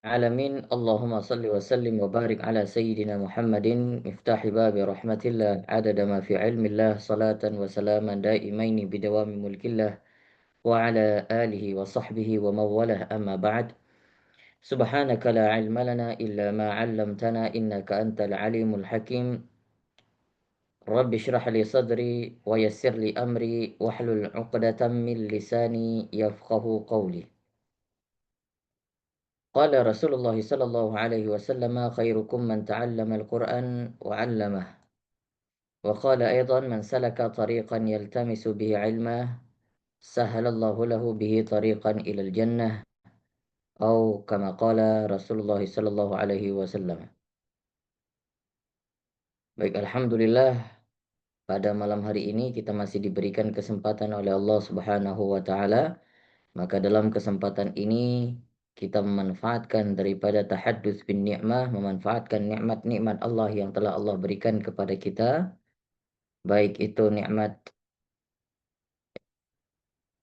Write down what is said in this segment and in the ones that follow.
Alamin Allahumma salli wa sallim wa barik ala Sayyidina Muhammadin miftahi babi rahmatillah adada ma fi ilmillah salatan wa salaman daimaini bidawami mulkillah wa ala alihi wa sahbihi wa mawalah amma ba'd subhanaka la ilma lana illa ma 'allamtana innaka antal alimul hakim rabbi shrah li sadri wa yassir li amri wahlul 'uqdatam min lisani yafqahu qawli. Qala Rasulullah sallallahu alaihi wasallam khairukum man ta'allama al-Qur'an wa 'allamahu. Wa qala aidan man salaka tariqan yaltamisu bihi 'ilma sahalallahu lahu bihi tariqan ilal jannah atau kama qala Rasulullah sallallahu alaihi wasallam. Baik, alhamdulillah pada malam hari ini kita masih diberikan kesempatan oleh Allah Subhanahu wa taala. Maka dalam kesempatan ini kita memanfaatkan daripada tahaddus bin ni'mah, memanfaatkan nikmat-nikmat Allah yang telah Allah berikan kepada kita, baik itu nikmat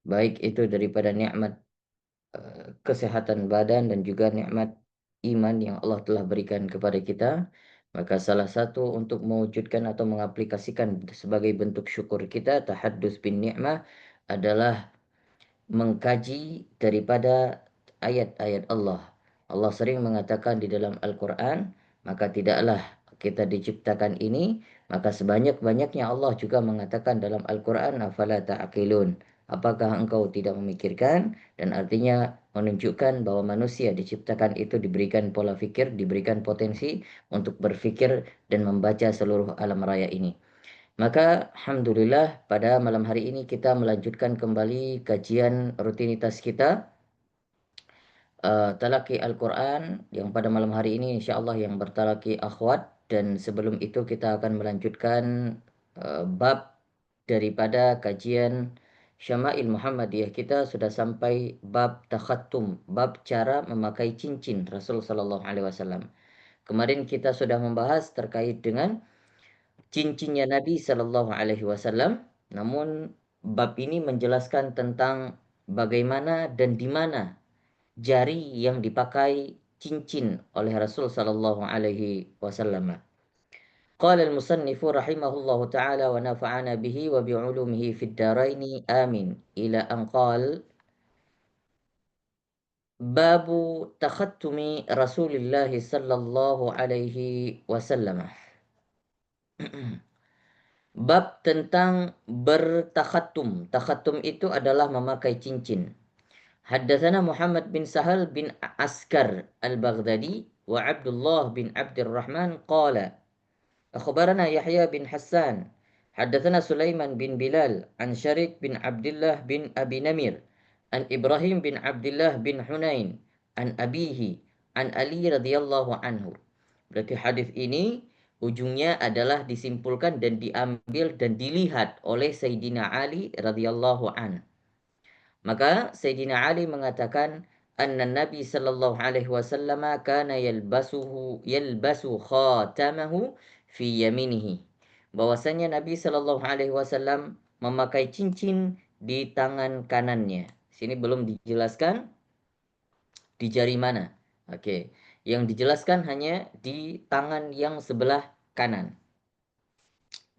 baik itu daripada nikmat kesehatan badan dan juga nikmat iman yang Allah telah berikan kepada kita. Maka salah satu untuk mewujudkan atau mengaplikasikan sebagai bentuk syukur kita tahaddus bin ni'mah adalah mengkaji daripada ayat-ayat Allah. Allah sering mengatakan di dalam Al-Quran, maka tidaklah kita diciptakan ini, maka sebanyak-banyaknya Allah juga mengatakan dalam Al-Quran, afala ta'qilun. Apakah engkau tidak memikirkan? Dan artinya menunjukkan bahwa manusia diciptakan itu diberikan pola fikir, diberikan potensi untuk berfikir dan membaca seluruh alam raya ini. Maka alhamdulillah pada malam hari ini kita melanjutkan kembali kajian rutinitas kita talaki Al-Quran yang pada malam hari ini insyaAllah yang bertalaki akhwat, dan sebelum itu kita akan melanjutkan bab daripada kajian Syama'il Muhammadiyah. Kita sudah sampai bab takhattum, bab cara memakai cincin Rasul sallallahu alaihi wasallam. Kemarin kita sudah membahas terkait dengan cincinnya Nabi Sallallahu Alaihi Wasallam. Namun bab ini menjelaskan tentang bagaimana dan di mana jari yang dipakai cincin oleh Rasul Sallallahu Alaihi Wasallam. Qala al-musannifu rahimahullahu ta'ala wa nafa'ana bihi wa bi'ulumihi fid daraini amin ila an qala babu takhattumi Rasulillah sallallahu alaihi wasallam. Bab tentang bertakhatum. Takhatum itu adalah memakai cincin. Haddatsana Muhammad bin Sahal bin Askar al-Baghdadi wa Abdullah bin Abdurrahman qala akhbarana Yahya bin Hassan haddatsana Sulaiman bin Bilal an Syarik bin Abdullah bin Abi Namir an Ibrahim bin Abdullah bin Hunain an abihi an Ali radhiyallahu anhu. Berarti hadis ini ujungnya adalah disimpulkan dan diambil dan dilihat oleh Sayyidina Ali radhiyallahu an. Maka Sayyidina Ali mengatakan anna Nabi sallallahu alaihi wasallam kana yalbasu khatamahu fi yaminihi. Bahwasanya Nabi sallallahu alaihi wasallam memakai cincin di tangan kanannya. Sini belum dijelaskan di jari mana. Oke. Yang dijelaskan hanya di tangan yang sebelah kanan.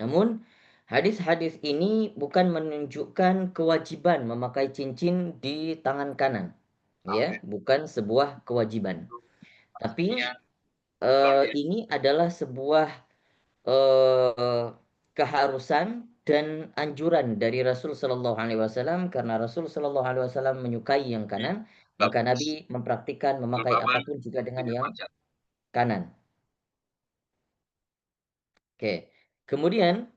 Namun hadis-hadis ini bukan menunjukkan kewajiban memakai cincin di tangan kanan. Ya, bukan sebuah kewajiban. Tapi ini adalah sebuah eh, keharusan dan anjuran dari Rasul Shallallahu Alaihi Wasallam, karena Rasul Shallallahu Alaihi Wasallam menyukai yang kanan, maka Nabi mempraktikkan memakai apapun juga dengan yang kanan. Oke. Kemudian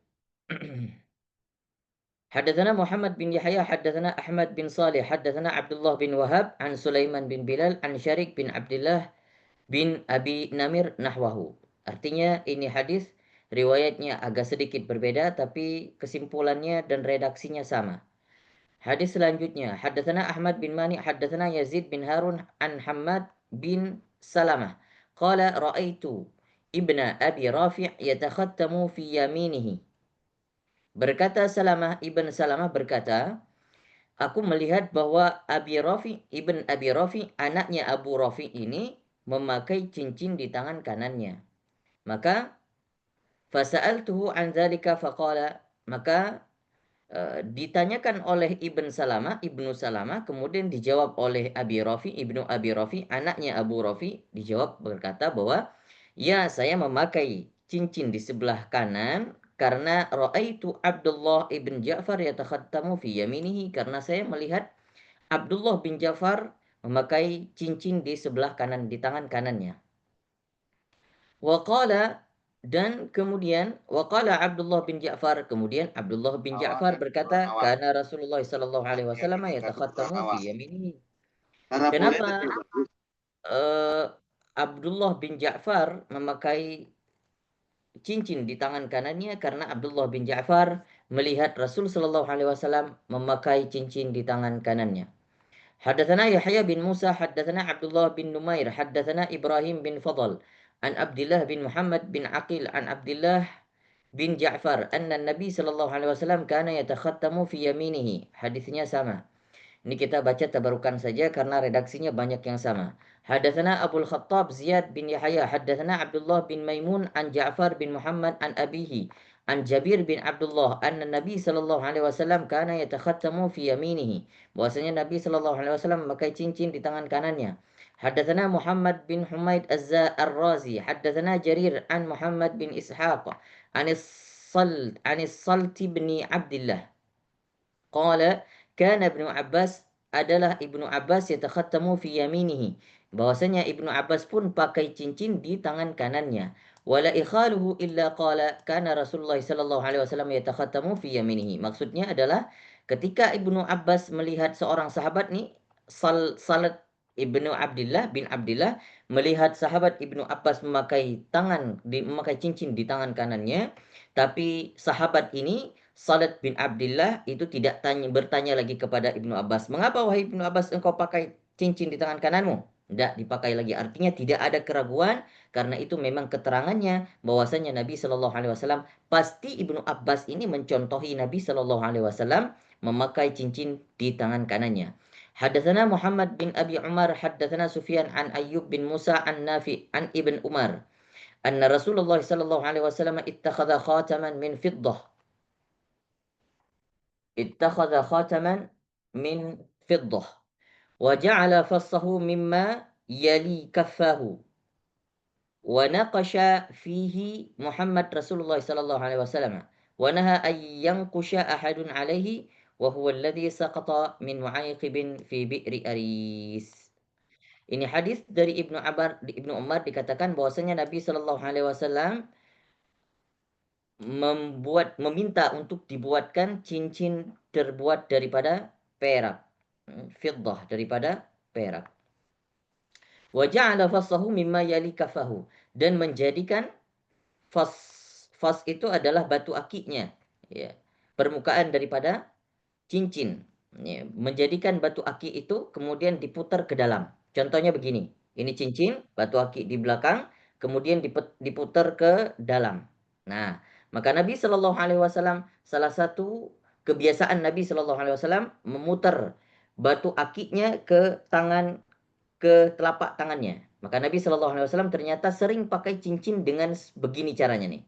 Haddatsana Muhammad bin Yahya haddatsana Ahmad bin Salih haddatsana Abdullah bin Wahab an Sulaiman bin Bilal an Syarik bin Abdullah bin Abi Namir nahwahu. Artinya ini hadis riwayatnya agak sedikit berbeda tapi kesimpulannya dan redaksinya sama. Hadis selanjutnya, haddatsana Ahmad bin Mani haddatsana Yazid bin Harun an Hammad bin Salamah. Qala ra'aitu ibna Abi Rafi' yatakhattamu fi yaminihi. Berkata Salamah ibn Salamah berkata, aku melihat bahwa Abi Rafi ibn Abi Rafi, anaknya Abu Rafi ini memakai cincin di tangan kanannya. Maka fasa'altuhu an dzalika faqala, maka ditanyakan oleh Ibnu Salamah, kemudian dijawab oleh Ibnu Abi Rafi, anaknya Abu Rafi, dijawab berkata bahwa ya, saya memakai cincin di sebelah kanan karena raaitu Abdullah ibn Ja'far yatakhattamu fi yaminihi, karena saya melihat Abdullah bin Ja'far memakai cincin di sebelah kanan, di tangan kanannya. Waqala, dan kemudian waqala Abdullah bin Ja'far, kemudian Abdullah bin Ja'far berkata, karena Rasulullah sallallahu alaihi wasallam yatakhattamu fi yaminihi. Kenapa Abdullah bin Ja'far memakai cincin di tangan kanannya? Karena Abdullah bin Ja'far melihat Rasul sallallahu alaihi wasallam memakai cincin di tangan kanannya. Haddatsana Yahya bin Musa, haddatsana Abdullah bin Numair, haddatsana Ibrahim bin Fadl, an Abdullah bin Muhammad bin Aqil, an Abdullah bin Ja'far, anna Nabi sallallahu alaihi wasallam kana yatakhattamu fi yaminihi. Hadisnya sama. Ini kita baca tabarukan saja karena redaksinya banyak yang sama. Hadatsana Abul Khattab Ziyad bin Yahya, hadatsana Abdullah bin Maimun an Ja'far bin Muhammad an abihi an Jabir bin Abdullah anna Nabi sallallahu alaihi wasallam kana yatakhattamu fi yaminihi. Bahwasanya Nabi sallallahu alaihi wasallam memakai cincin di tangan kanannya. Hadatsana Muhammad bin Humaid Az-Razi, hadatsana Jarir an Muhammad bin Ishaq an Salt bin Abdullah. Qala kana Ibnu Abbas, adalah Ibnu Abbas yatakhattamu fi yaminihi. Bahwasanya Ibnu Abbas pun pakai cincin di tangan kanannya. Wala ikhaluhu illa qala kana Rasulullah sallallahu alaihi wasallam yatakhattamu fi yaminihi. Maksudnya adalah ketika Ibnu Abbas melihat seorang sahabat nih, Salat Ibnu Abdullah bin Abdullah melihat sahabat Ibnu Abbas memakai cincin di tangan kanannya, tapi sahabat ini Salat bin Abdullah itu tidak bertanya lagi kepada Ibnu Abbas, mengapa wahai Ibnu Abbas engkau pakai cincin di tangan kananmu? Tidak dipakai lagi, artinya tidak ada keraguan, karena itu memang keterangannya bahwasanya Nabi Shallallahu Alaihi Wasallam, pasti Ibnu Abbas ini mencontohi Nabi Shallallahu Alaihi Wasallam memakai cincin di tangan kanannya. Hadatsana Muhammad bin Abi Umar, hadatsana Sufyan an Ayyub bin Musa an Nafi an Ibn Umar anna Rasulullah sallallahu alaihi wasallam ittakhadha khataman min fiddah wa ja'ala fassahu mimma yali kaffahu wa naqasha fihi Muhammad Rasulullah sallallahu alaihi wasallam wa naha an yanqusha ahadun alaihi wa huwa alladhi saqata min mu'aqibin fi bi'ri aris. Ini hadis dari Ibnu Umar, dikatakan bahwasanya Nabi Shallallahu alaihi wasallam meminta untuk dibuatkan cincin terbuat daripada perak, fiddah, daripada perak. Wa ja'ala fassahu mimma yali kafahu, dan menjadikan fas itu adalah batu akinya, ya, permukaan daripada cincin, ya, menjadikan batu aki itu kemudian diputar ke dalam. Contohnya begini, ini cincin, batu aki di belakang, kemudian diputar ke dalam. Nah, maka Nabi Shallallahu Alaihi Wasallam, salah satu kebiasaan Nabi Shallallahu Alaihi Wasallam memutar batu akinya ke telapak tangannya. Maka Nabi Shallallahu Alaihi Wasallam ternyata sering pakai cincin dengan begini caranya nih.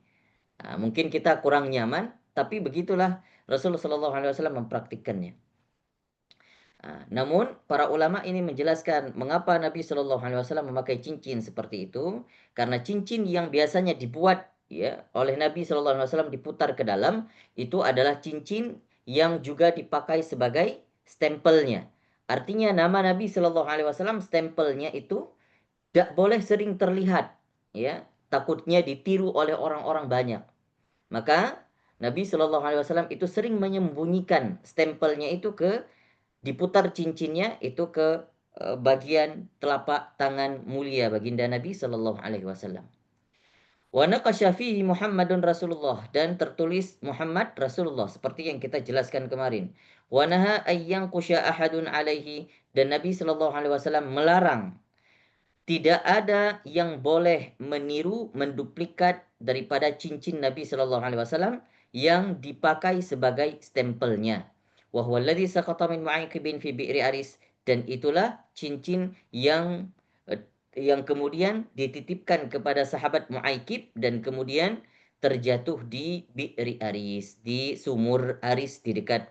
Nah, mungkin kita kurang nyaman, tapi begitulah Rasulullah Shallallahu Alaihi Wasallam mempraktikkannya. Namun para ulama ini menjelaskan mengapa Nabi Shallallahu Alaihi Wasallam memakai cincin seperti itu, karena cincin yang biasanya dibuat, ya, oleh Nabi Shallallahu Alaihi Wasallam diputar ke dalam, itu adalah cincin yang juga dipakai sebagai stempelnya. Artinya nama Nabi Shallallahu Alaihi Wasallam, stempelnya itu tidak boleh sering terlihat, ya, takutnya ditiru oleh orang-orang banyak. Maka Nabi Shallallahu Alaihi Wasallam itu sering menyembunyikan stempelnya itu diputar cincinnya itu ke bagian telapak tangan mulia baginda Nabi Shallallahu Alaihi Wasallam. Wa naqasya fihi Muhammadun Rasulullah, dan tertulis Muhammad Rasulullah seperti yang kita jelaskan kemarin. Wa naha ayyanqusha ahadun alaihi, dan Nabi Shallallahu Alaihi Wasallam melarang, tidak ada yang boleh meniru, menduplikat daripada cincin Nabi Shallallahu Alaihi Wasallam yang dipakai sebagai stempelnya. Wa huwa alladhi saqata min mu'aqibin fi bi'ri aris, dan itulah cincin yang yang kemudian dititipkan kepada sahabat Mu'aikib dan kemudian terjatuh di Bi'ri Aris, di sumur Aris di dekat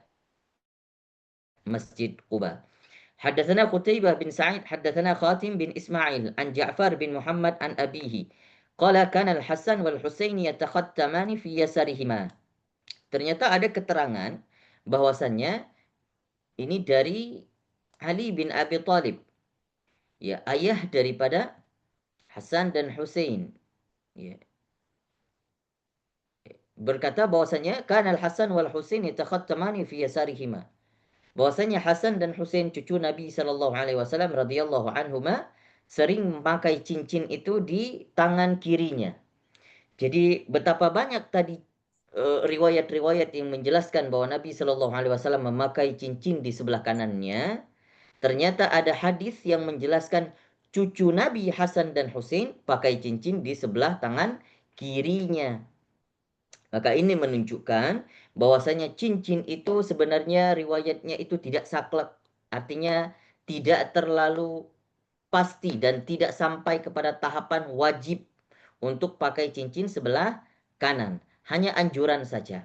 Masjid Quba. Haddatsana Qutaibah bin Sa'id, haddatsana Khatim bin Ismail an Ja'far bin Muhammad an abihi. Qala kana Al-Hasan wal Husain yatakhattamani fi yasarihima. Ternyata ada keterangan bahwasannya ini dari Ali bin Abi Thalib, ya, ayah daripada Hasan dan Husain, ya, berkata bahwasanya kana Al-Hasan wal Husain yatakhattamani fi yasarihima. Bahwasanya Hasan dan Husain cucu Nabi sallallahu alaihi wasallam radhiyallahu anhuma sering memakai cincin itu di tangan kirinya. Jadi betapa banyak tadi riwayat-riwayat yang menjelaskan bahwa Nabi sallallahu alaihi wasallam memakai cincin di sebelah kanannya. Ternyata ada hadis yang menjelaskan cucu Nabi Hasan dan Husain pakai cincin di sebelah tangan kirinya. Maka ini menunjukkan bahwasanya cincin itu sebenarnya riwayatnya itu tidak saklek. Artinya tidak terlalu pasti dan tidak sampai kepada tahapan wajib untuk pakai cincin sebelah kanan. Hanya anjuran saja.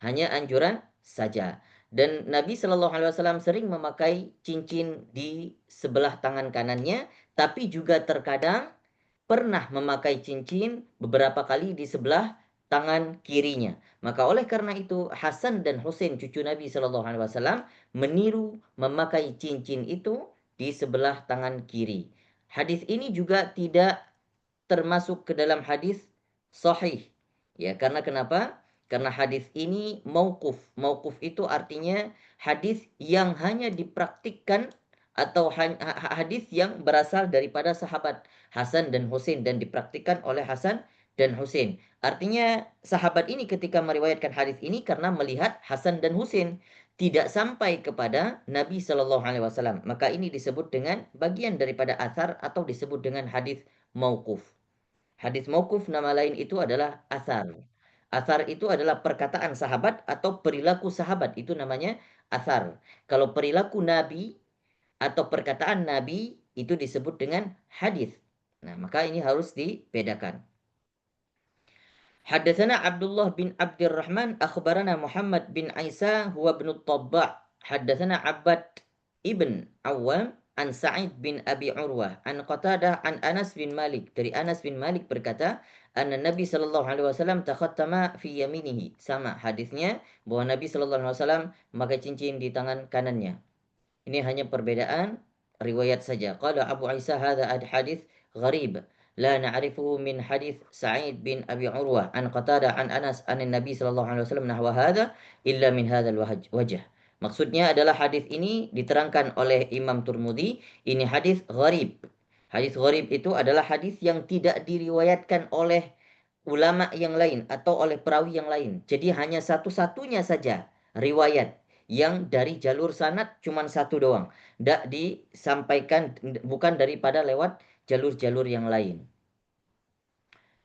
Hanya anjuran saja. Dan Nabi Shallallahu Alaihi Wasallam sering memakai cincin di sebelah tangan kanannya, tapi juga terkadang pernah memakai cincin beberapa kali di sebelah tangan kirinya. Maka oleh karena itu Hasan dan Husain cucu Nabi Shallallahu Alaihi Wasallam meniru memakai cincin itu di sebelah tangan kiri. Hadis ini juga tidak termasuk ke dalam hadis sahih. Ya, karena kenapa? Karena hadis ini mauquf. Mauquf itu artinya hadis yang hanya dipraktikkan atau hadis yang berasal daripada sahabat Hasan dan Husain dan dipraktikkan oleh Hasan dan Husain. Artinya sahabat ini ketika meriwayatkan hadis ini karena melihat Hasan dan Husain, tidak sampai kepada Nabi Shallallahu Alaihi Wasallam. Maka ini disebut dengan bagian daripada athar atau disebut dengan hadis mauquf. Hadis mauquf nama lain itu adalah athar. Athar itu adalah perkataan sahabat atau perilaku sahabat, itu namanya athar. Kalau perilaku Nabi atau perkataan Nabi itu disebut dengan hadis. Nah, maka ini harus dibedakan. Haddatsana Abdullah bin Abdurrahman akhbarana Muhammad bin Isa huwa ibn Tabba'. Haddatsana Abbad ibn Awam an Sa'id bin Abi Urwah an Qatadah an Anas bin Malik. Dari Anas bin Malik berkata, anna Nabi sallallahu alaihi wasallam takhattama fi yaminihi. Sama hadisnya bahwa Nabi sallallahu alaihi wasallam memakai cincin di tangan kanannya. Ini hanya perbedaan riwayat saja. Qala Abu Isa hadza hadis gharib. La na'rifuhu min hadis Sa'id bin Abi Urwah an Qatadah an Anas an Nabi sallallahu alaihi wasallam nahwa hadza illa min hadzal wajh. Maksudnya adalah hadis ini diterangkan oleh Imam Turmudi, ini hadis gharib. Hadis gharib itu adalah hadis yang tidak diriwayatkan oleh ulama yang lain atau oleh perawi yang lain. Jadi hanya satu-satunya saja riwayat yang dari jalur sanad cuma satu doang. Tidak disampaikan, bukan daripada lewat jalur-jalur yang lain.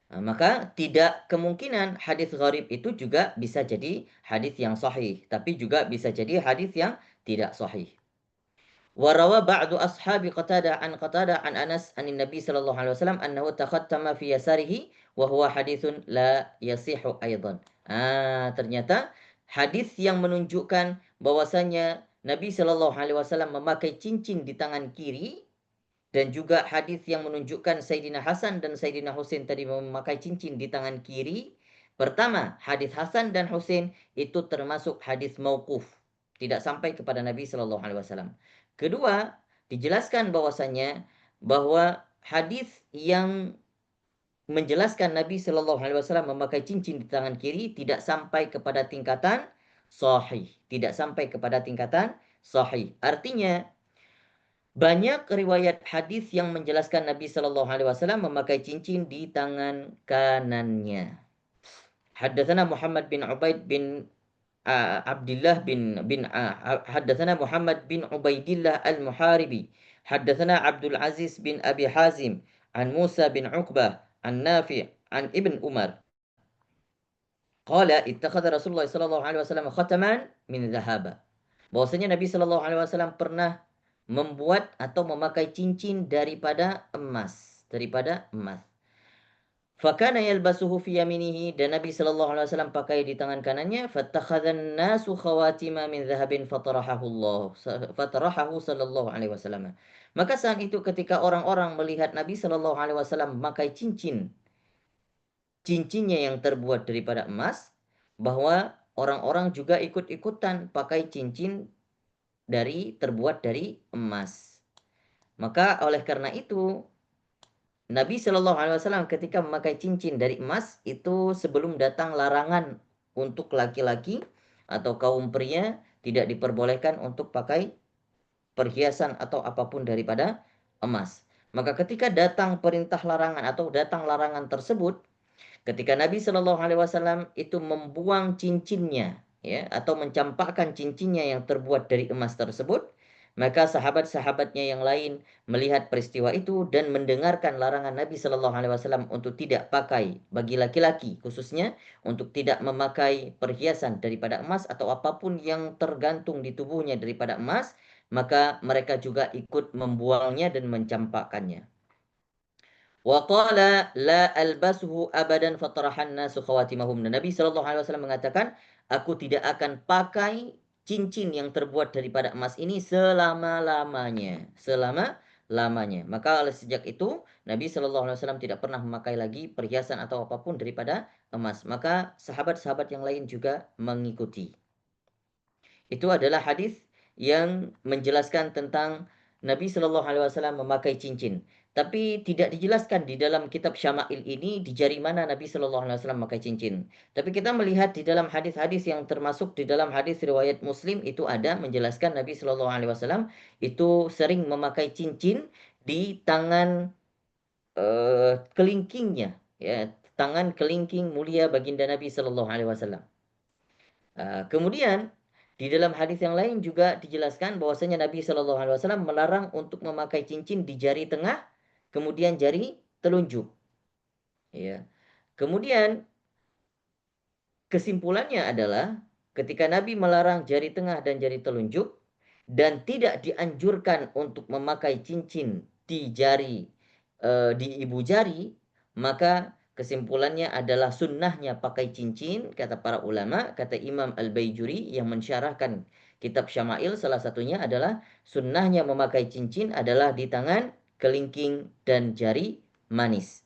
Nah, maka tidak kemungkinan hadis gharib itu juga bisa jadi hadis yang sahih, tapi juga bisa jadi hadis yang tidak sahih. Warawa ba'du ashabi Qatadah an Anas an Nabi sallallahu alaihi wasallam annahu takhattama fi yasarihi wa huwa haditsun la yasihu aidan. Ternyata hadis yang menunjukkan bahwasanya Nabi sallallahu alaihi wasallam memakai cincin di tangan kiri dan juga hadis yang menunjukkan Sayyidina Hasan dan Sayyidina Husain tadi memakai cincin di tangan kiri. Pertama, hadis Hasan dan Husain itu termasuk hadis mauquf, tidak sampai kepada Nabi sallallahu alaihi wasallam. Kedua, dijelaskan bahwasanya bahwa hadis yang menjelaskan Nabi Shallallahu Alaihi Wasallam memakai cincin di tangan kiri tidak sampai kepada tingkatan sahih, tidak sampai kepada tingkatan sahih. Artinya banyak riwayat hadis yang menjelaskan Nabi Shallallahu Alaihi Wasallam memakai cincin di tangan kanannya. Haddatsana Muhammad bin Ubaid bin Abdullah bin haddatsana Muhammad bin Ubaidillah al-Muharibi. Haddatsana Abdul Aziz bin Abi Hazim an Musa bin Uqbah an Nafi' an Ibn Umar. Qala ittakhadha Rasulullah sallallahu alaihi wasallam khataman min dhahaba. Bahwasanya Nabi sallallahu alaihi wasallam pernah membuat atau memakai cincin daripada emas, Fakana yalbasuhu fi yaminihi, dan Nabi sallallahu alaihi wasallam pakai di tangan kanannya. Fattakhadhan nasu khawatima min dhahabin fatarahahu sallallahu alaihi wasallam. Maka saat itu ketika orang-orang melihat Nabi sallallahu alaihi wasallam memakai cincinnya yang terbuat daripada emas, bahwa orang-orang juga ikut-ikutan pakai cincin terbuat dari emas. Maka oleh karena itu Nabi Shallallahu Alaihi Wasallam ketika memakai cincin dari emas itu sebelum datang larangan untuk laki-laki atau kaum pria tidak diperbolehkan untuk pakai perhiasan atau apapun daripada emas. Maka ketika datang perintah larangan atau datang larangan tersebut, ketika Nabi Shallallahu Alaihi Wasallam itu membuang cincinnya, ya, atau mencampakkan cincinnya yang terbuat dari emas tersebut, maka sahabat-sahabatnya yang lain melihat peristiwa itu dan mendengarkan larangan Nabi Shallallahu Alaihi Wasallam untuk tidak pakai bagi laki-laki khususnya untuk tidak memakai perhiasan daripada emas atau apapun yang tergantung di tubuhnya daripada emas, maka mereka juga ikut membuangnya dan mencampakkannya. Wa qala la albasuhu abadan fatarahan nasu khawatimahum. Nabi sallallahu alaihi wasallam mengatakan, aku tidak akan pakai cincin yang terbuat daripada emas ini selama-lamanya, selama-lamanya. Maka oleh sejak itu Nabi sallallahu alaihi wasallam tidak pernah memakai lagi perhiasan atau apapun daripada emas. Maka sahabat-sahabat yang lain juga mengikuti. Itu adalah hadis yang menjelaskan tentang Nabi Shallallahu Alaihi Wasallam memakai cincin. Tapi tidak dijelaskan di dalam kitab Syama'il ini di jari mana Nabi Shallallahu Alaihi Wasallam memakai cincin. Tapi kita melihat di dalam hadis-hadis yang termasuk di dalam hadis riwayat Muslim itu ada menjelaskan Nabi Shallallahu Alaihi Wasallam itu sering memakai cincin di tangan kelingkingnya, ya, tangan kelingking mulia baginda Nabi Shallallahu Alaihi Wasallam. Kemudian di dalam hadis yang lain juga dijelaskan bahwasanya Nabi Shallallahu Alaihi Wasallam melarang untuk memakai cincin di jari tengah, kemudian jari telunjuk. Ya. Kemudian kesimpulannya adalah ketika Nabi melarang jari tengah dan jari telunjuk dan tidak dianjurkan untuk memakai cincin di di ibu jari, maka kesimpulannya adalah sunnahnya pakai cincin, kata para ulama, kata Imam Al-Baijuri yang mensyarahkan kitab Syama'il, salah satunya adalah sunnahnya memakai cincin adalah di tangan, kelingking, dan jari manis.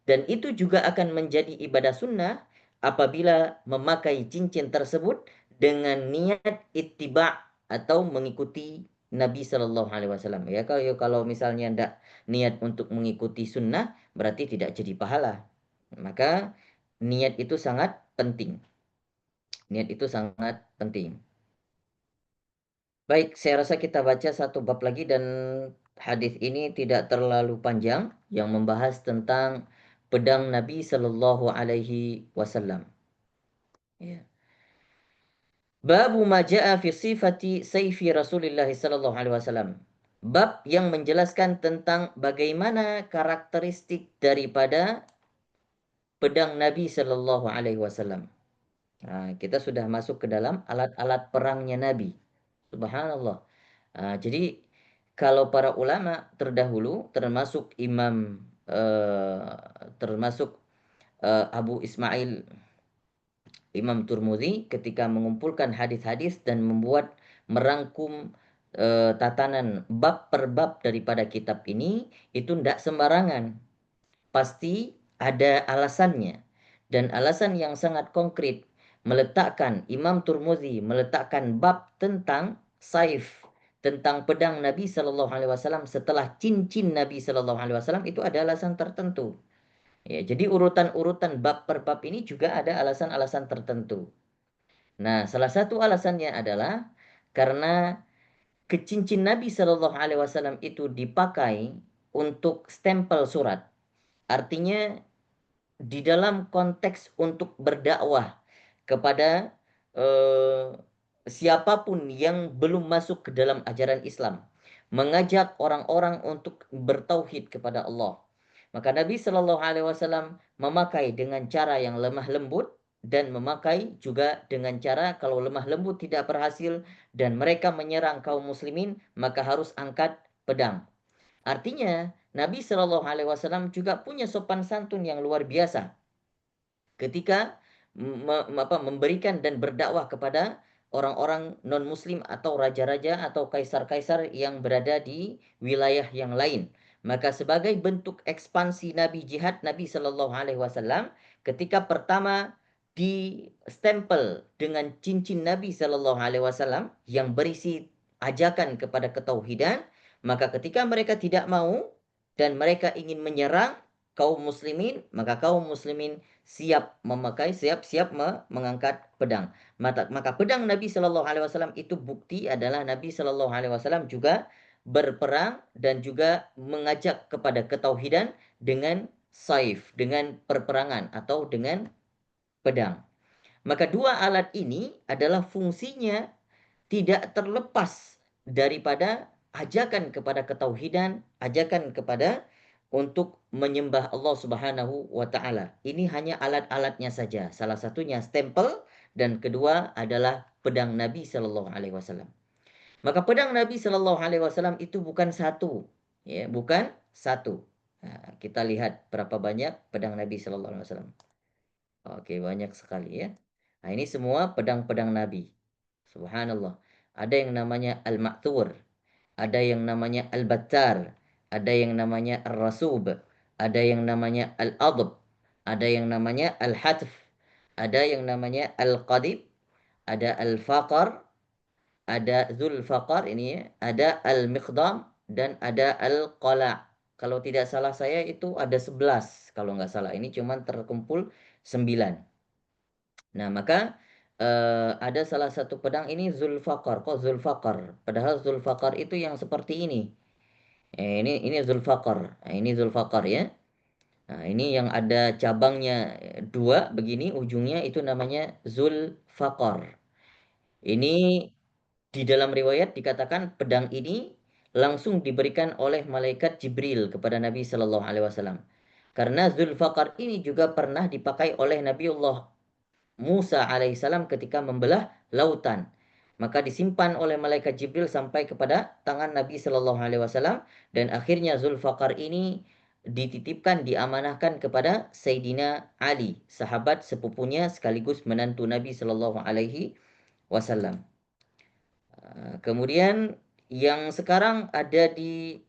Dan itu juga akan menjadi ibadah sunnah apabila memakai cincin tersebut dengan niat ittiba atau mengikuti Nabi Shallallahu Alaihi Wasallam. Ya, kalau misalnya tidak niat untuk mengikuti sunnah, berarti tidak jadi pahala. Maka niat itu sangat penting. Niat itu sangat penting. Baik, saya rasa kita baca satu bab lagi dan hadis ini tidak terlalu panjang yang membahas tentang pedang Nabi Shallallahu Alaihi Wasallam. Ya. Babu ma jaa fi sifati sayfi Rasulillah sallallahu alaihi wasallam. Bab yang menjelaskan tentang bagaimana karakteristik daripada pedang Nabi sallallahu alaihi wasallam. Nah, kita sudah masuk ke dalam alat-alat perangnya Nabi. Subhanallah. Jadi kalau para ulama terdahulu termasuk termasuk Abu Ismail Imam Turmudi ketika mengumpulkan hadis-hadis dan merangkum tatanan bab per bab daripada kitab ini itu tidak sembarangan. Pasti ada alasannya dan alasan yang sangat konkret Imam Turmudi meletakkan bab tentang saif, tentang pedang Nabi Shallallahu Alaihi Wasallam setelah cincin Nabi Shallallahu Alaihi Wasallam itu ada alasan tertentu. Ya, jadi urutan-urutan bab per bab ini juga ada alasan-alasan tertentu. Nah, salah satu alasannya adalah karena cincin Nabi Shallallahu Alaihi Wasallam itu dipakai untuk stempel surat. Artinya di dalam konteks untuk berdakwah kepada eh, siapapun yang belum masuk ke dalam ajaran Islam, mengajak orang-orang untuk bertauhid kepada Allah. Maka Nabi Shallallahu Alaihi Wasallam memakai dengan cara yang lemah lembut, dan memakai juga dengan cara kalau lemah lembut tidak berhasil dan mereka menyerang kaum muslimin, maka harus angkat pedang. Artinya, Nabi Shallallahu Alaihi Wasallam juga punya sopan santun yang luar biasa ketika memberikan dan berdakwah kepada orang-orang non-muslim atau raja-raja atau kaisar-kaisar yang berada di wilayah yang lain. Maka sebagai bentuk ekspansi Nabi jihad Nabi Shallallahu Alaihi Wasallam ketika pertama di stempel dengan cincin Nabi Shallallahu Alaihi Wasallam yang berisi ajakan kepada ketauhidan, maka ketika mereka tidak mau dan mereka ingin menyerang kaum muslimin, maka kaum muslimin siap mengangkat pedang. Maka pedang Nabi Shallallahu Alaihi Wasallam itu bukti adalah Nabi Shallallahu Alaihi Wasallam juga berperang dan juga mengajak kepada ketauhidan dengan saif, dengan perperangan atau dengan pedang. Maka dua alat ini adalah fungsinya tidak terlepas daripada ajakan kepada ketauhidan, ajakan kepada untuk menyembah Allah Subhanahu wa taala. Ini hanya alat-alatnya saja. Salah satunya stempel dan kedua adalah pedang Nabi sallallahu alaihi wasallam. Maka pedang Nabi sallallahu alaihi wasallam itu bukan satu, ya, bukan satu. Nah, kita lihat berapa banyak pedang Nabi sallallahu alaihi wasallam. Oke, banyak sekali ya. Nah, ini semua pedang-pedang Nabi. Subhanallah. Ada yang namanya Al-Ma'thur, ada yang namanya Al-Battar, ada yang namanya Ar-Rasub, ada yang namanya Al-Adb, ada yang namanya Al-Hatf, ada yang namanya Al-Qadib, ada Al-Faqar, ada Zulfaqar ini ya, ada Al-Miqdam dan ada Al-Qala'. Kalau tidak salah saya itu ada 11 kalau nggak salah. Ini cuman terkumpul 9. Nah, maka ada salah satu pedang ini Zulfaqar. Kok Zulfaqar? Padahal Zulfaqar itu yang seperti ini. Ini Zulfaqar. Nah, ini Zulfaqar ya. Nah, ini yang ada cabangnya dua begini ujungnya itu namanya Zulfaqar. Ini di dalam riwayat dikatakan pedang ini langsung diberikan oleh malaikat Jibril kepada Nabi Shallallahu Alaihi Wasallam. Karena Zulfaqar ini juga pernah dipakai oleh Nabiullah Musa alaihissalam ketika membelah lautan. Maka disimpan oleh malaikat Jibril sampai kepada tangan Nabi Shallallahu Alaihi Wasallam dan akhirnya Zulfaqar ini dititipkan, diamanahkan kepada Sayyidina Ali, sahabat sepupunya sekaligus menantu Nabi Shallallahu Alaihi Wasallam. Kemudian yang sekarang ada di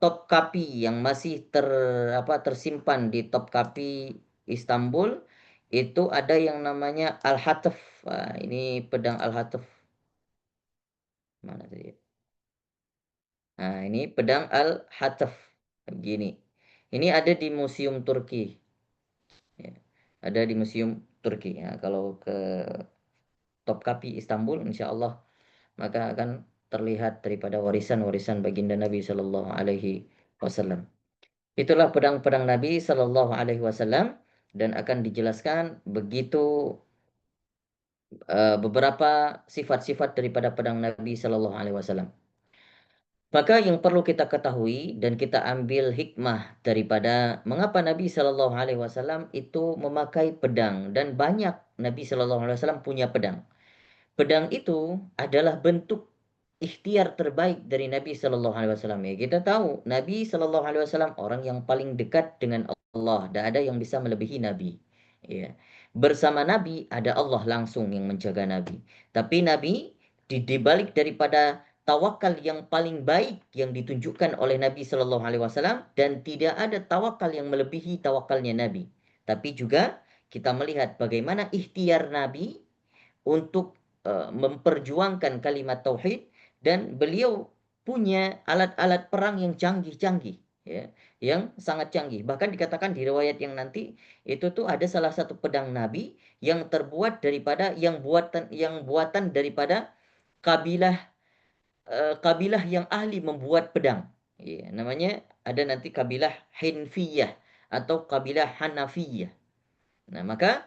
Topkapi yang masih tersimpan di Topkapi Istanbul itu ada yang namanya Al-Hataf. Ini pedang Al-Hataf. Mana tadi? Nah, ini pedang Al-Hataf. Begini. Ini ada di Museum Turki. Ya, ada di Museum Turki. Ya, kalau ke Topkapi Istanbul, insya Allah maka akan terlihat daripada warisan-warisan baginda Nabi Shallallahu Alaihi Wasallam. Itulah pedang-pedang Nabi Shallallahu Alaihi Wasallam dan akan dijelaskan begitu beberapa sifat-sifat daripada pedang Nabi Shallallahu Alaihi Wasallam. Maka yang perlu kita ketahui dan kita ambil hikmah daripada mengapa Nabi Shallallahu Alaihi Wasallam itu memakai pedang dan banyak Nabi Shallallahu Alaihi Wasallam punya pedang. Pedang itu adalah bentuk ikhtiar terbaik dari Nabi Shallallahu Alaihi Wasallam. Ya, kita tahu Nabi Shallallahu Alaihi Wasallam orang yang paling dekat dengan Allah. Tidak ada yang bisa melebihi Nabi. Ya. Bersama Nabi ada Allah langsung yang menjaga Nabi. Tapi Nabi di balik daripada tawakal yang paling baik yang ditunjukkan oleh Nabi Shallallahu Alaihi Wasallam dan tidak ada tawakal yang melebihi tawakalnya Nabi. Tapi juga kita melihat bagaimana ikhtiar Nabi untuk memperjuangkan kalimat tauhid dan beliau punya alat-alat perang yang canggih-canggih ya, yang sangat canggih. Bahkan dikatakan di riwayat yang nanti itu tuh ada salah satu pedang Nabi yang terbuat daripada yang buatan daripada kabilah kabilah yang ahli membuat pedang. Ya, namanya ada nanti kabilah Hinfiyah atau kabilah Hanafiyah. Nah, maka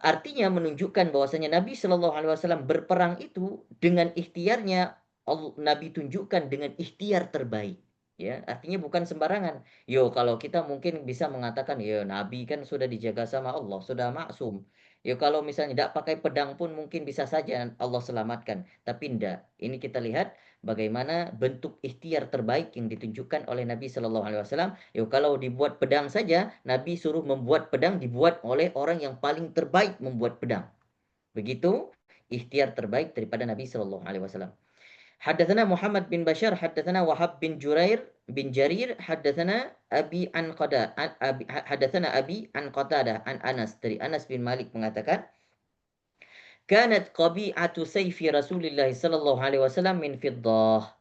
artinya menunjukkan bahwasanya Nabi Shallallahu Alaihi Wasallam berperang itu dengan ikhtiarnya Nabi tunjukkan dengan ikhtiar terbaik. Ya, artinya bukan sembarangan. Yo, kalau kita mungkin bisa mengatakan, ya Nabi kan sudah dijaga sama Allah, sudah maksum. Ya kalau misalnya tidak pakai pedang pun mungkin bisa saja Allah selamatkan. Tapi tidak. Ini kita lihat bagaimana bentuk ikhtiar terbaik yang ditunjukkan oleh Nabi Shallallahu Alaihi Wasallam. Yo, kalau dibuat pedang saja, Nabi suruh membuat pedang dibuat oleh orang yang paling terbaik membuat pedang. Begitu ikhtiar terbaik daripada Nabi Shallallahu Alaihi Wasallam. حدثنا محمد بن بشار حدثنا وهب بن جرير حدثنا أبي عن قدا حدثنا أبي عن قتادة عن أنس dari Anas bin Malik mengatakan kanat qabi'atu sayfi Rasulillah sallallahu alaihi wasallam min fiddah,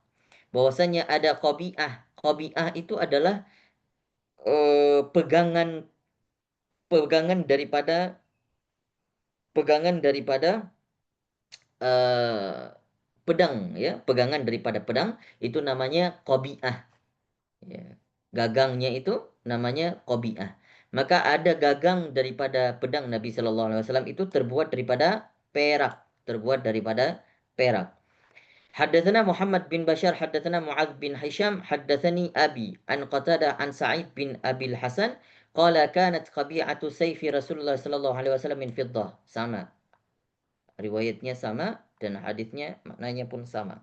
bahwasanya ada qabi'ah itu adalah pegangan pegangan daripada pegangan daripada uh, pedang, ya, pegangan daripada pedang itu namanya qabi'ah. Ya. Gagangnya itu namanya qabi'ah. Maka ada gagang daripada pedang Nabi Shallallahu Alaihi Wasallam itu terbuat daripada perak, terbuat daripada perak. Haddatsana Muhammad bin Bashar haddatsana Muadz bin Hisham haddatsani Abi an Qatadah an Sa'id bin Abil Hasan qala kanat qabi'atu sayfi Rasulullah sallallahu alaihi wasallam min fiddah. Sama. Riwayatnya sama dan hadisnya maknanya pun sama.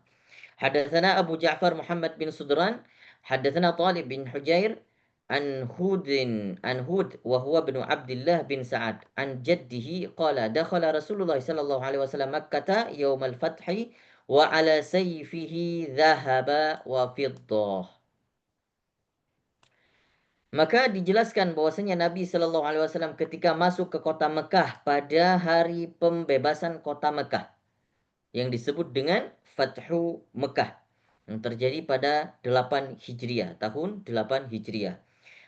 حدثنا أبو جعفر محمد بن صدران حدثنا طالب بن حجير عن هود وهو بن عبد الله بن سعد عن جده قال دخل رسول الله صلى الله عليه وسلم مكة يوم الفتح وعلى سيفه ذهب وفضة. Maka dijelaskan bahwasanya Nabi Shallallahu Alaihi Wasallam ketika masuk ke kota Mekah pada hari pembebasan kota Mekah yang disebut dengan Fathu Mekah yang terjadi pada 8 Hijriah, tahun 8 Hijriah.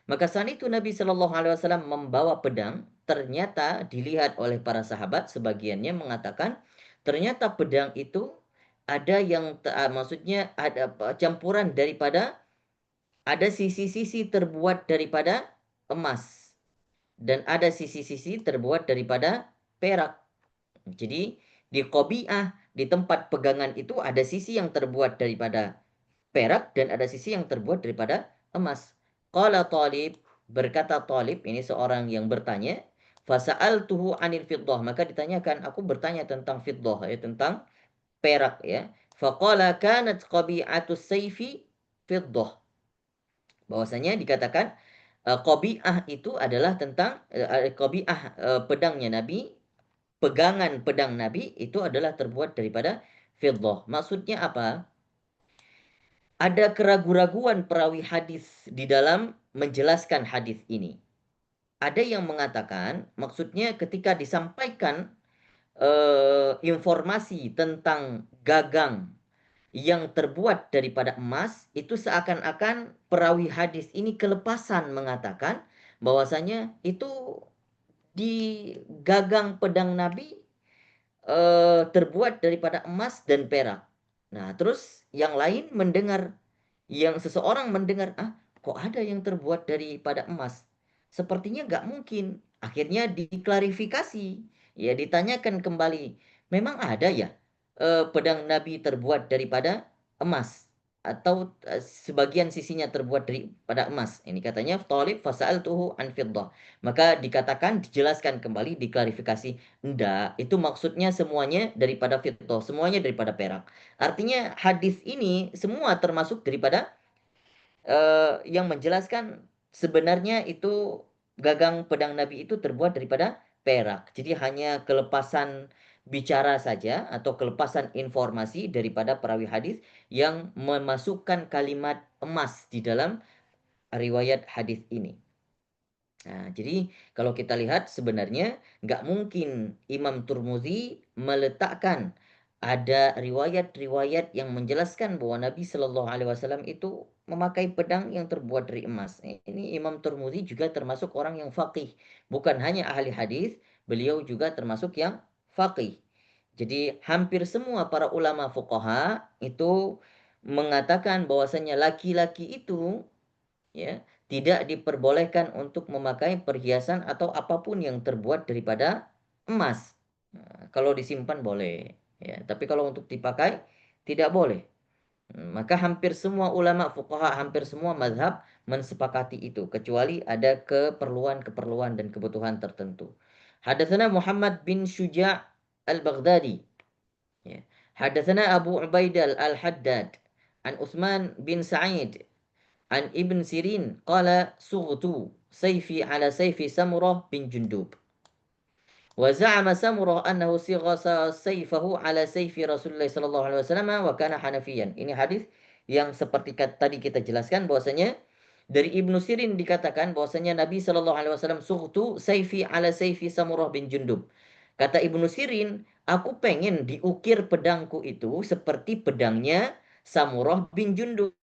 Maka saat itu Nabi Shallallahu Alaihi Wasallam membawa pedang. Ternyata dilihat oleh para sahabat, sebagiannya mengatakan ternyata pedang itu ada yang maksudnya ada campuran daripada, ada sisi-sisi terbuat daripada emas dan ada sisi-sisi terbuat daripada perak. Jadi di Qobi'ah, di tempat pegangan itu ada sisi yang terbuat daripada perak dan ada sisi yang terbuat daripada emas. Qala Talib, berkata Talib, ini seorang yang bertanya, fasa'altuhu anil fiddah, maka ditanyakan, aku bertanya tentang fiddah, ya, tentang perak, ya. Faqala kanat qabi'atus sayfi fiddah. Bahwasanya dikatakan qabi'ah itu adalah tentang qabi'ah pedangnya Nabi, pegangan pedang Nabi itu adalah terbuat daripada fiddah. Maksudnya apa? Ada keraguan-raguan perawi hadis di dalam menjelaskan hadis ini. Ada yang mengatakan maksudnya ketika disampaikan informasi tentang gagang yang terbuat daripada emas, itu seakan-akan perawi hadis ini kelepasan mengatakan bahwasanya itu di gagang pedang Nabi terbuat daripada emas dan perak. Nah, terus yang lain mendengar, yang seseorang mendengar, ah, kok ada yang terbuat daripada emas? Sepertinya nggak mungkin. Akhirnya diklarifikasi, ya ditanyakan kembali, memang ada ya pedang Nabi terbuat daripada emas atau sebagian sisinya terbuat daripada emas. Ini katanya Thalib fasa'altuhu an fiddah. Maka dikatakan, dijelaskan kembali, diklarifikasi, enggak, itu maksudnya semuanya daripada fiddah, semuanya daripada perak. Artinya hadis ini semua termasuk daripada yang menjelaskan sebenarnya itu gagang pedang Nabi itu terbuat daripada perak. Jadi hanya kelepasan bicara saja atau kelepasan informasi daripada perawi hadis yang memasukkan kalimat emas di dalam riwayat hadis ini. Nah, jadi kalau kita lihat sebenarnya nggak mungkin Imam Turmuzi meletakkan ada riwayat-riwayat yang menjelaskan bahwa Nabi Shallallahu Alaihi Wasallam itu memakai pedang yang terbuat dari emas. Ini Imam Turmuzi juga termasuk orang yang faqih, bukan hanya ahli hadis, beliau juga termasuk yang faqih. Jadi hampir semua para ulama fuqaha itu mengatakan bahwasanya laki-laki itu, ya, tidak diperbolehkan untuk memakai perhiasan atau apapun yang terbuat daripada emas. Nah, kalau disimpan boleh, ya, tapi kalau untuk dipakai tidak boleh. Maka hampir semua ulama fuqaha, hampir semua mazhab mensepakati itu, kecuali ada keperluan-keperluan dan kebutuhan tertentu. Hadatsana Muhammad bin Syuja' al-Baghdadi. Ya. Hadatsana Abu Ubaidah al-Haddad an Utsman bin Sa'id an Ibn Sirin qala sughtu sayfi ala sayfi Samurah bin Jundub. وزعم سمرة أنه صيغ سيفه على سيف رسول الله صلى الله عليه وسلم وكان حنفيا. Ini hadis yang seperti tadi kita jelaskan bahwasanya dari Ibnu Sirin dikatakan bahwasanya Nabi Shallallahu Alaihi Wasallam sughtu saifi ala saifi Samurah bin Jundub. Kata Ibnu Sirin, aku pengen diukir pedangku itu seperti pedangnya Samurah bin Jundub.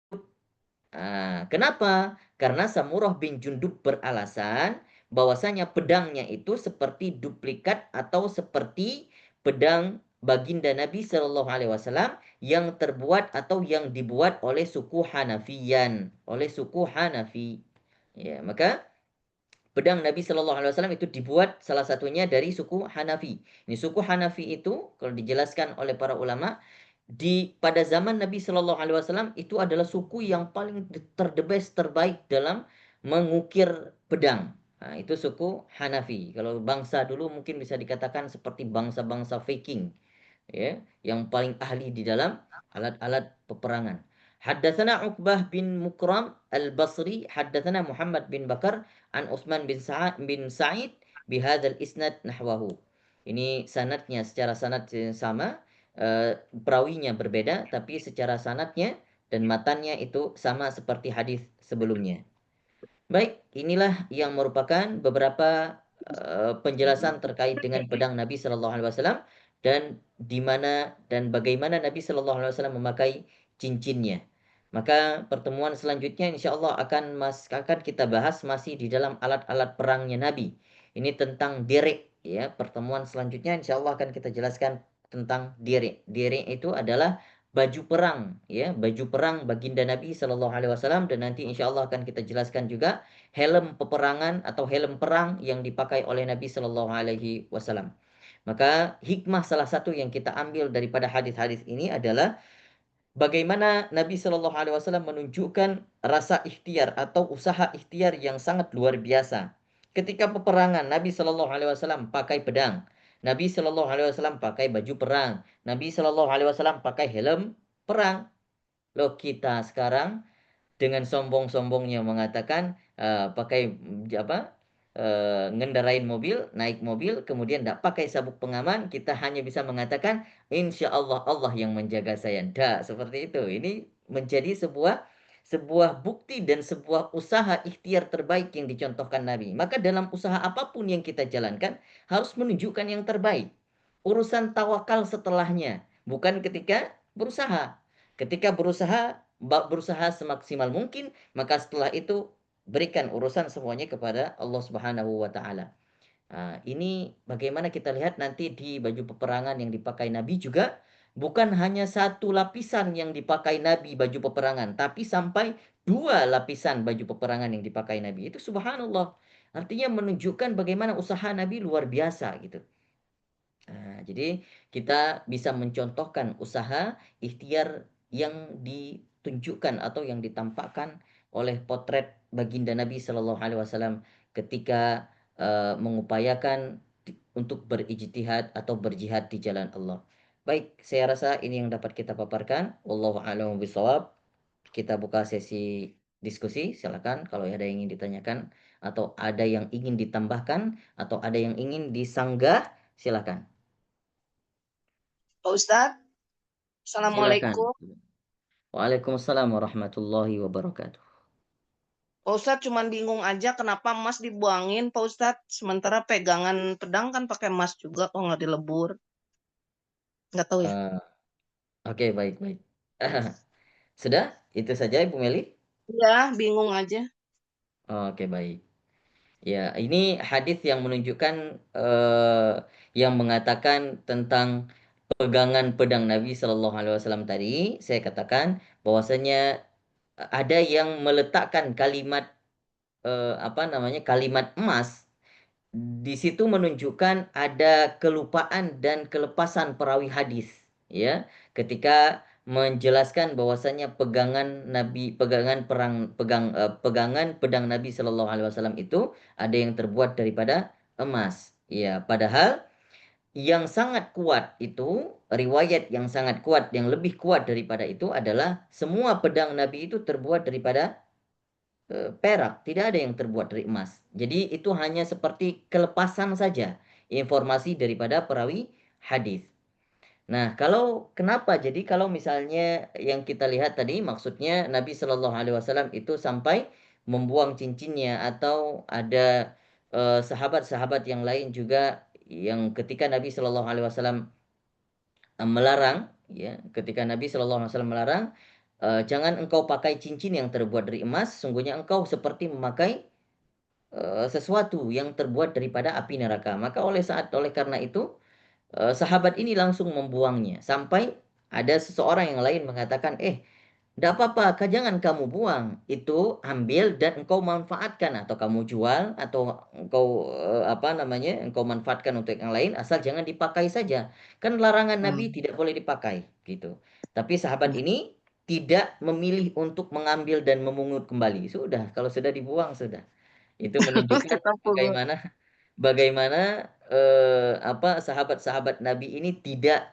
Kenapa? Karena Samurah bin Jundub beralasan bahwasanya pedangnya itu seperti duplikat atau seperti pedang baginda Nabi Shallallahu Alaihi Wasallam yang terbuat atau yang dibuat oleh suku Hanafiyan, oleh suku Hanafi. Ya, maka pedang Nabi Shallallahu Alaihi Wasallam itu dibuat salah satunya dari suku Hanafi. Ini suku Hanafi itu kalau dijelaskan oleh para ulama pada zaman Nabi Shallallahu Alaihi Wasallam itu adalah suku yang paling terbaik dalam mengukir pedang. Nah, itu suku Hanafi. Kalau bangsa dulu mungkin bisa dikatakan seperti bangsa-bangsa Viking, ya, yang paling ahli di dalam alat-alat peperangan. Haddatsana Uqbah bin Mukram Al-Basri, haddatsana Muhammad bin Bakar an Utsman bin Sa'id bihadzal isnad nahwahu. Ini sanadnya secara sanad sama, perawinya berbeda tapi secara sanadnya dan matannya itu sama seperti hadis sebelumnya. Baik, inilah yang merupakan beberapa penjelasan terkait dengan pedang Nabi Shallallahu Alaihi Wasallam dan di mana dan bagaimana Nabi Shallallahu Alaihi Wasallam memakai cincinnya. Maka pertemuan selanjutnya insya Allah akan kita bahas masih di dalam alat-alat perangnya Nabi. Ini tentang derek, ya. Pertemuan selanjutnya insya Allah akan kita jelaskan tentang derek. Derek itu adalah baju perang, ya, baju perang baginda Nabi Shallallahu Alaihi Wasallam, dan nanti insya Allah akan kita jelaskan juga helm peperangan atau helm perang yang dipakai oleh Nabi Shallallahu Alaihi Wasallam. Maka hikmah salah satu yang kita ambil daripada hadis-hadis ini adalah bagaimana Nabi Shallallahu Alaihi Wasallam menunjukkan rasa ikhtiar atau usaha ikhtiar yang sangat luar biasa. Ketika peperangan, Nabi Shallallahu Alaihi Wasallam pakai pedang, Nabi Shallallahu Alaihi Wasallam pakai baju perang, Nabi Shallallahu Alaihi Wasallam pakai helm perang. Loh, kita sekarang dengan sombong-sombongnya mengatakan pakai apa, ngendarain mobil, naik mobil, kemudian tidak pakai sabuk pengaman, kita hanya bisa mengatakan insya Allah Allah yang menjaga saya. Tidak seperti itu. Ini menjadi sebuah bukti dan sebuah usaha ikhtiar terbaik yang dicontohkan Nabi. Maka dalam usaha apapun yang kita jalankan harus menunjukkan yang terbaik. Urusan tawakal setelahnya, bukan ketika berusaha. Ketika berusaha semaksimal mungkin, maka setelah itu berikan urusan semuanya kepada Allah Subhanahu wa taala. Ini bagaimana kita lihat nanti di baju peperangan yang dipakai Nabi juga bukan hanya satu lapisan yang dipakai Nabi baju peperangan, tapi sampai dua lapisan baju peperangan yang dipakai Nabi. Itu subhanallah. Artinya menunjukkan bagaimana usaha Nabi luar biasa gitu. Jadi kita bisa mencontohkan usaha ikhtiar yang ditunjukkan atau yang ditampakkan oleh potret baginda Nabi Shallallahu Alaihi Wasallam ketika mengupayakan untuk berijtihad atau berjihad di jalan Allah. Baik, saya rasa ini yang dapat kita paparkan. Wallahu a'lam bishawab. Kita buka sesi diskusi. Silakan kalau ada yang ingin ditanyakan atau ada yang ingin ditambahkan atau ada yang ingin disanggah, silakan. Pak Ustadz, Silakan. Assalamualaikum. Waalaikumsalam warahmatullahi wabarakatuh. Pak Ustadz cuman bingung aja kenapa emas dibuangin, Pak Ustadz. Sementara pegangan pedang kan pakai emas juga, kok nggak dilebur. Nggak tahu ya. Oke, baik. Sudah? Itu saja Ibu Meli? Iya, bingung aja. Oke, baik. Ya, ini hadis yang menunjukkan yang mengatakan tentang pegangan pedang Nabi Shallallahu Alaihi Wasallam tadi. Saya katakan bahwasanya ada yang meletakkan kalimat kalimat emas di situ menunjukkan ada kelupaan dan kelepasan perawi hadis, ya. Ketika menjelaskan bahwasanya pegangan pedang Nabi Shallallahu Alaihi Wasallam itu ada yang terbuat daripada emas. Ya, padahal yang sangat kuat itu, riwayat yang sangat kuat, yang lebih kuat daripada itu adalah semua pedang Nabi itu terbuat daripada perak, tidak ada yang terbuat dari emas. Jadi itu hanya seperti kelepasan saja informasi daripada perawi hadis. Nah, kenapa? Jadi kalau misalnya yang kita lihat tadi maksudnya Nabi Shallallahu Alaihi Wasallam itu sampai membuang cincinnya atau ada sahabat-sahabat yang lain juga yang ketika Nabi Shallallahu Alaihi Wasallam melarang, ya, ketika Nabi Shallallahu Alaihi Wasallam melarang, jangan engkau pakai cincin yang terbuat dari emas, sungguhnya engkau seperti memakai sesuatu yang terbuat daripada api neraka. Maka oleh karena itu sahabat ini langsung membuangnya sampai ada seseorang yang lain mengatakan, tidak apa-apa, jangan kamu buang. Itu ambil dan engkau manfaatkan atau kamu jual atau engkau engkau manfaatkan untuk yang lain asal jangan dipakai saja. Kan larangan Nabi Hmm. tidak boleh dipakai gitu. Tapi sahabat ini tidak memilih untuk mengambil dan memungut kembali. Sudah, kalau sudah dibuang sudah. Itu menunjukkan Tetap peluang. bagaimana sahabat-sahabat Nabi ini tidak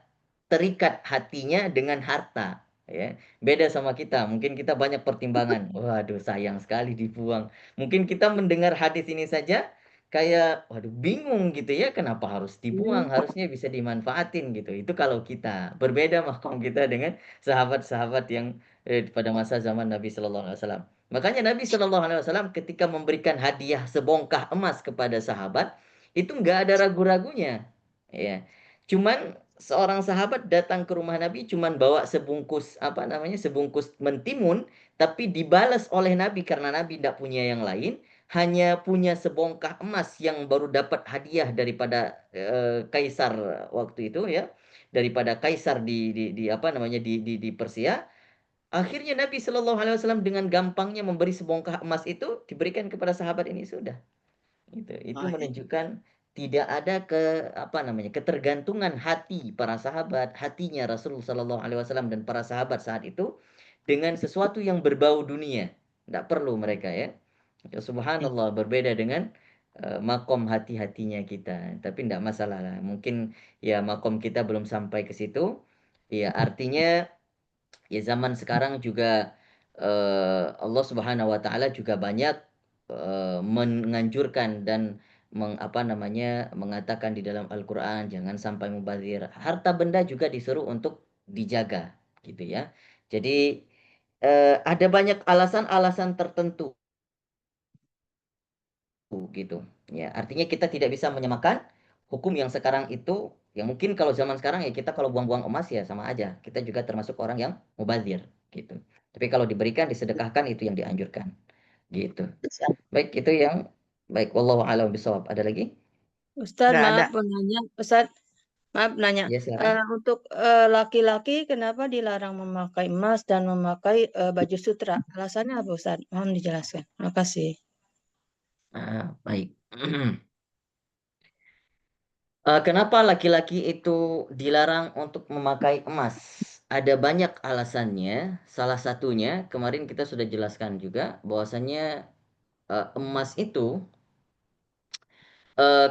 terikat hatinya dengan harta, ya. Beda sama kita, mungkin kita banyak pertimbangan. Waduh, sayang sekali dibuang. Mungkin kita mendengar hadis ini saja kayak waduh bingung gitu ya, kenapa harus dibuang? Harusnya bisa dimanfaatin gitu. Itu kalau kita. Berbeda makom kita dengan sahabat-sahabat yang pada masa zaman Nabi Shallallahu Alaihi Wasallam. Makanya Nabi Shallallahu Alaihi Wasallam ketika memberikan hadiah sebongkah emas kepada sahabat, itu nggak ada ragu-ragunya. Ya. Cuman seorang sahabat datang ke rumah Nabi cuman bawa sebungkus mentimun, tapi dibalas oleh Nabi karena Nabi tidak punya yang lain, hanya punya sebongkah emas yang baru dapat hadiah daripada kaisar waktu itu, ya, daripada kaisar di Persia. Akhirnya Nabi Shallallahu Alaihi Wasallam dengan gampangnya memberi sebongkah emas itu diberikan kepada sahabat ini sudah. Itu Oh, iya. menunjukkan tidak ada ketergantungan hati para sahabat, hatinya Rasulullah Shallallahu Alaihi Wasallam dan para sahabat saat itu dengan sesuatu yang berbau dunia. Tidak perlu mereka, ya. Ya, subhanallah, berbeda dengan makom hati-hatinya kita. Tapi tidak masalah lah. Mungkin ya makom kita belum sampai ke situ. Ya, artinya ya zaman sekarang juga Allah Subhanahu wa taala juga banyak menganjurkan dan mengatakan di dalam Al-Qur'an jangan sampai mubazir. Harta benda juga disuruh untuk dijaga gitu ya. Jadi ada banyak alasan-alasan tertentu gitu. Ya, artinya kita tidak bisa menyamakan hukum yang sekarang itu, yang mungkin kalau zaman sekarang ya kita kalau buang-buang emas ya sama aja. Kita juga termasuk orang yang mubazir gitu. Tapi kalau diberikan, disedekahkan itu yang dianjurkan gitu. Baik, itu yang baik, wallahu a'lam bishawab. Ada lagi? Ustadz, Nggak ada. maaf menanya. Ustadz, maaf nanya. Ya, silakan. Untuk laki-laki, kenapa dilarang memakai emas dan memakai baju sutra? Alasannya apa, Ustadz? Mohon dijelaskan. Terima kasih. Baik. Kenapa laki-laki itu dilarang untuk memakai emas? Ada banyak alasannya. Salah satunya kemarin kita sudah jelaskan juga bahwasannya emas itu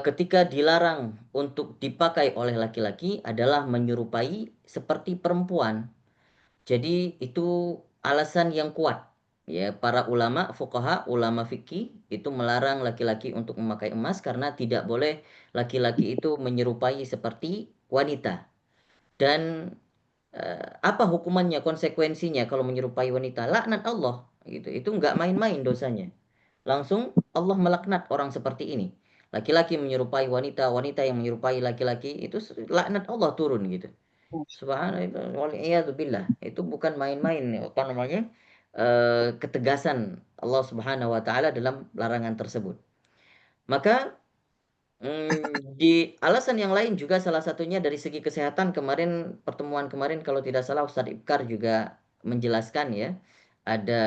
ketika dilarang untuk dipakai oleh laki-laki adalah menyerupai seperti perempuan. Jadi itu alasan yang kuat. Ya, para ulama fuqaha, ulama fikih itu melarang laki-laki untuk memakai emas karena tidak boleh laki-laki itu menyerupai seperti wanita. Dan apa hukumannya, konsekuensinya kalau menyerupai wanita? Laknat Allah gitu. Itu nggak main-main dosanya. Langsung Allah melaknat orang seperti ini. Laki-laki menyerupai wanita, wanita yang menyerupai laki-laki, itu laknat Allah turun gitu. Subhanallah, waliyadzubillah. Itu bukan main-main, ketegasan Allah Subhanahu wa taala dalam larangan tersebut. Maka di alasan yang lain juga salah satunya dari segi kesehatan, kemarin pertemuan kemarin kalau tidak salah Ustadz Ibkar juga menjelaskan, ya, ada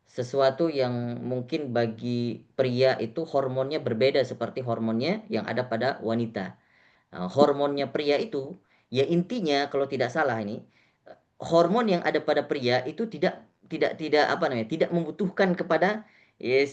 sesuatu yang mungkin bagi pria itu hormonnya berbeda seperti hormonnya yang ada pada wanita. Nah, hormonnya pria itu ya intinya kalau tidak salah ini hormon yang ada pada pria itu tidak tidak membutuhkan kepada ya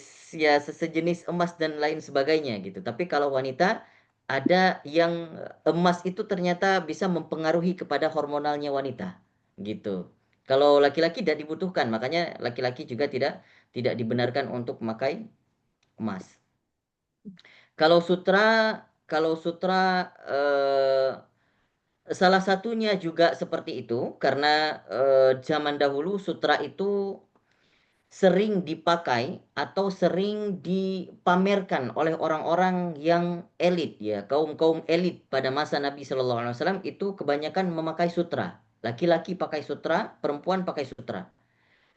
sejenis emas dan lain sebagainya gitu. Tapi kalau wanita ada yang emas itu ternyata bisa mempengaruhi kepada hormonalnya wanita gitu. Kalau laki-laki tidak dibutuhkan, makanya laki-laki juga tidak dibenarkan untuk memakai emas. Kalau sutra salah satunya juga seperti itu karena zaman dahulu sutra itu sering dipakai atau sering dipamerkan oleh orang-orang yang elit ya, kaum-kaum elit pada masa Nabi Shallallahu Alaihi Wasallam itu kebanyakan memakai sutra. Laki-laki pakai sutra, perempuan pakai sutra.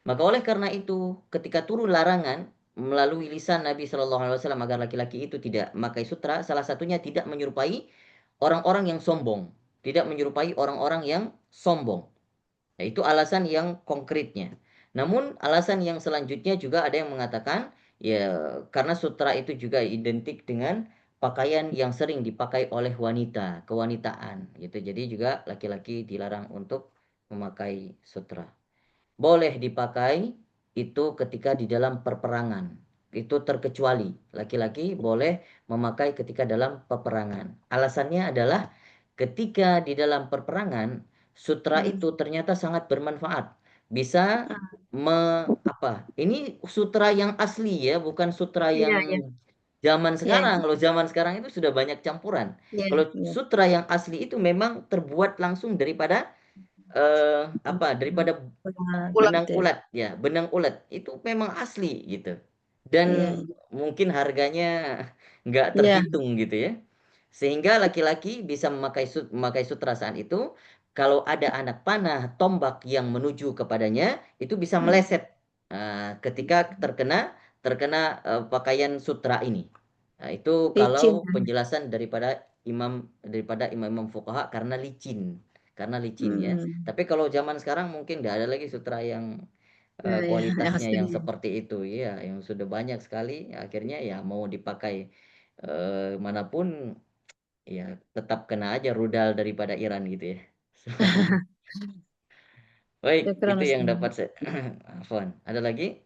Maka oleh karena itu, ketika turun larangan melalui lisan Nabi Shallallahu Alaihi Wasallam agar laki-laki itu tidak memakai sutra, salah satunya tidak menyerupai orang-orang yang sombong, tidak menyerupai orang-orang yang sombong. Nah, itu alasan yang konkretnya. Namun alasan yang selanjutnya juga ada yang mengatakan ya karena sutra itu juga identik dengan pakaian yang sering dipakai oleh wanita, kewanitaan gitu. Jadi juga laki-laki dilarang untuk memakai sutra. Boleh dipakai itu ketika di dalam perperangan. Itu terkecuali. Laki-laki boleh memakai ketika dalam peperangan. Alasannya adalah ketika di dalam perperangan, sutra itu ternyata sangat bermanfaat. Bisa ini sutra yang asli ya, bukan sutra Iya, iya, yang zaman iya, sekarang. Kalau zaman sekarang itu sudah banyak campuran. iya, Kalau iya. sutra yang asli itu memang terbuat langsung daripada daripada Benar, Ulat. benang gitu ya. ulat ya, benang ulat itu memang asli gitu. Iya, Dan mungkin harganya nggak iya, terhitung gitu ya. Sehingga laki-laki bisa memakai sutra saat itu, kalau ada anak panah, tombak yang menuju kepadanya, itu bisa meleset ketika terkena pakaian sutra ini. Nah, itu licin. kalau penjelasan daripada imam-imam fuqaha karena licin ya. Hmm, Tapi kalau zaman sekarang mungkin tidak ada lagi sutra yang ya, ya, yang kualitasnya asli yang ya. seperti itu ya, yang sudah banyak sekali akhirnya ya mau dipakai manapun ya tetap kena aja rudal daripada Iran gitu ya. Baik, Syukran itu yang Ustaz. dapat saya. Afwan. Ada lagi?